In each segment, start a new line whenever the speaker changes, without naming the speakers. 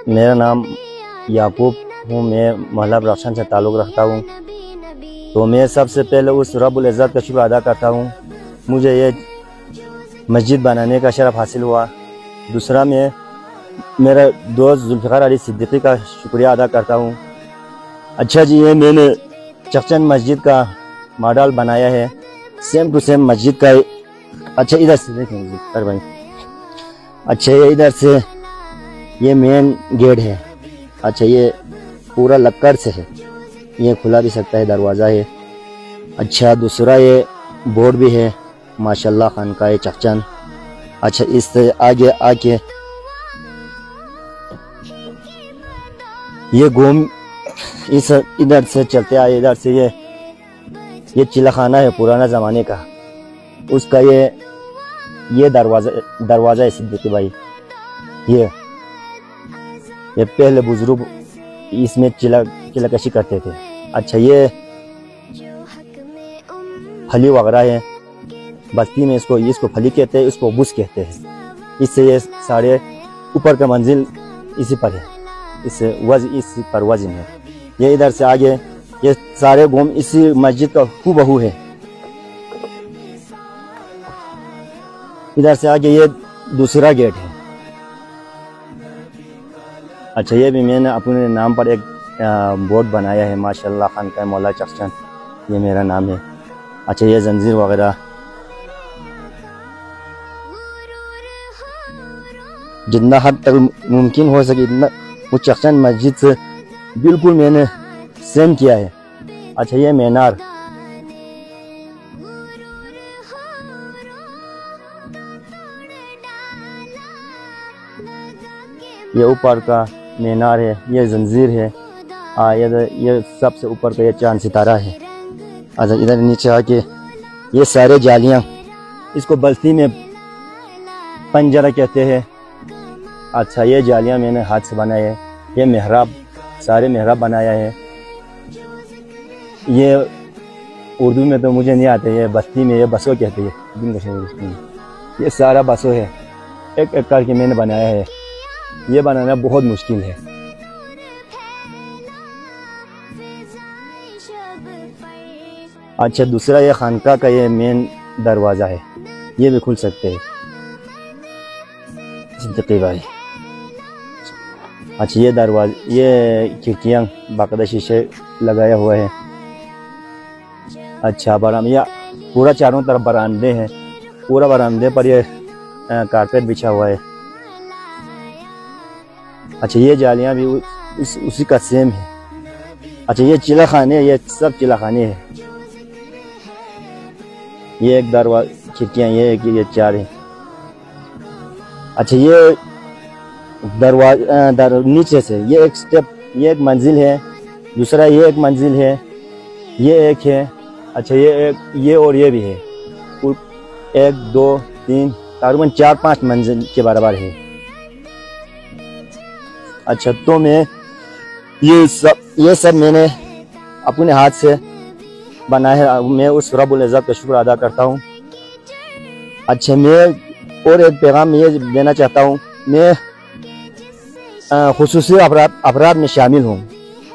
मेरा नाम याकूब हूँ। मैं मोहल्ला रौशन से ताल्लुक़ रखता हूँ। तो मैं सबसे पहले उस रब्बुल इज़्ज़त का शुक्र अदा करता हूँ, मुझे ये मस्जिद बनाने का शरफ़ हासिल हुआ। दूसरा मैं मेरा दोस्त जुल्फ़िकार अली सिद्दीकी का शुक्रिया अदा करता हूँ। अच्छा जी, ये मैंने चकचंद मस्जिद का मॉडल बनाया है, सेम टू सेम मस्जिद का। अच्छा इधर से देखेंगे सर भाई। अच्छा ये इधर से ये मेन गेट है। अच्छा ये पूरा लक्कड़ से है, ये खुला भी सकता है, दरवाज़ा है। अच्छा दूसरा ये बोर्ड भी है माशाल्लाह खानकाह चकचंद। अच्छा इससे आगे आके ये घूम इस इधर से चलते आए, इधर से ये चिल्ला खाना है पुराना ज़माने का, उसका ये दरवाज़ा है सिद्दीकी भाई। ये पहले बुजुर्ग इसमें चिल्लाकशी करते थे। अच्छा ये फली वगैरह है, बस्ती में इसको फली कहते हैं, इसको बुस कहते हैं। इससे ये सारे ऊपर का मंजिल इसी पर है, इससे इसी पर वज़न है। ये इधर से आगे ये सारे घूम इसी मस्जिद का हूबहू है। इधर से आगे ये दूसरा गेट है। अच्छा ये भी मैंने अपने नाम पर एक बोर्ड बनाया है माशाल्लाह खानकाह मौला चकचंद, ये मेरा नाम है। अच्छा ये जंजीर वगैरह जितना हद तक मुमकिन हो सके इतना वो चकचंद मस्जिद से बिल्कुल मैंने सेम किया है। अच्छा ये मीनार, ये ऊपर का मीनार है, ये जंजीर है। ये सबसे ऊपर का ये चांद सितारा है। अच्छा इधर नीचे आके ये सारे जालियाँ, इसको बस्ती में पंजरा कहते हैं। अच्छा ये जालियाँ मैंने हाथ से बनाए है। ये मेहराब, सारे मेहराब बनाया है। ये उर्दू में तो मुझे नहीं आते, ये बस्ती में ये बसों कहते हैं। ये सारा बसों है, एक एक करके मैंने बनाया है। ये बनाना बहुत मुश्किल है। अच्छा दूसरा ये खानका का ये मेन दरवाज़ा है, ये भी खुल सकते हैं सिद्दीकी भाई। अच्छा ये दरवाज़ा, ये खिड़कियाँ बाकायदा शीशे लगाया हुआ है। अच्छा बरामदा पूरा चारों तरफ बरामदे हैं, पूरा बरामदे पर ये कारपेट बिछा हुआ है। अच्छा ये जालियाँ भी उसी का सेम है। अच्छा ये चिल्ला खाने, ये सब चिल्ला खाने हैं। ये एक दरवाज़ा खिड़कियाँ, ये चार है। अच्छा ये दरवाज़ा नीचे से ये एक स्टेप, ये एक मंजिल है। दूसरा ये एक मंजिल है, ये एक है। अच्छा ये एक, ये और ये भी है। 1 2 3 तकरीबन 4-5 मंजिल के बराबर है। अच्छा तो मैं ये सब मैंने अपने हाथ से बनाया है। मैं उस रब्बुल इज़्ज़त का शुक्र अदा करता हूँ। अच्छा मैं और एक पैगाम ये देना चाहता हूँ, मैं खुसूसी अफराद में शामिल हूँ।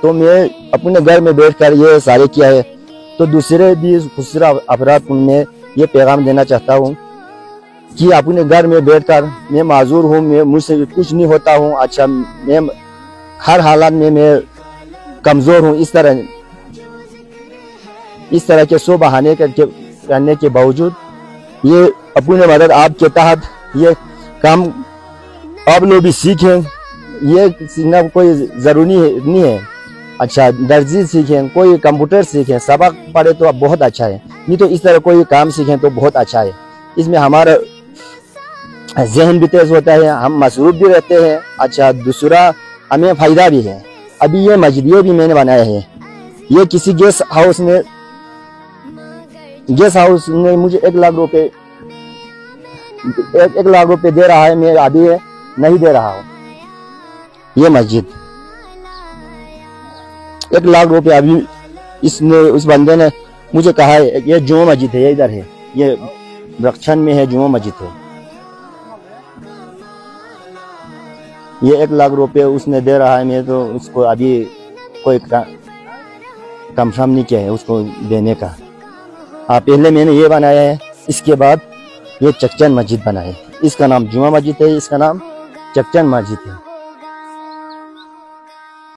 तो मैं अपने घर में बैठकर ये सारे किया है, तो दूसरे भी खुसूसी अफराद को मैं ये पैगाम देना चाहता हूँ कि अपने घर में बैठकर, मैं माजूर हूँ, मैं मुझसे कुछ नहीं होता हूँ। अच्छा मैं हर हालात में मैं कमज़ोर हूँ। इस तरह के सो बहाने करने के बावजूद ये अपनी मदद आपके तहत ये काम आप लोग भी सीखें। ये सीखना कोई ज़रूरी नहीं है। अच्छा दर्जी सीखें, कोई कंप्यूटर सीखें, सबक पढ़े तो अब बहुत अच्छा है। नहीं तो इस तरह कोई काम सीखें तो बहुत अच्छा है। इसमें हमारा जहन भी तेज होता है, हम मसरूफ भी रहते हैं। अच्छा दूसरा हमें फ़ायदा भी है। अभी ये मस्जिद भी मैंने बनाया है, ये किसी गेस्ट हाउस ने मुझे 1 लाख रुपए 1 लाख रुपए दे रहा है, मैं अभी नहीं दे रहा हूँ। ये मस्जिद 1 लाख रुपए अभी उस बंदे ने मुझे कहा है। ये जुमा मस्जिद है, ये इधर है, ये रक्षण में है, जुमा मस्जिद है। ये 1 लाख रुपए उसने दे रहा है, मैं तो उसको अभी कोई कंफर्म नहीं किया है उसको देने का। पहले मैंने ये बनाया है, इसके बाद ये चकचन मस्जिद बनाए। इसका नाम जुमा मस्जिद है, इसका नाम चकचन मस्जिद है।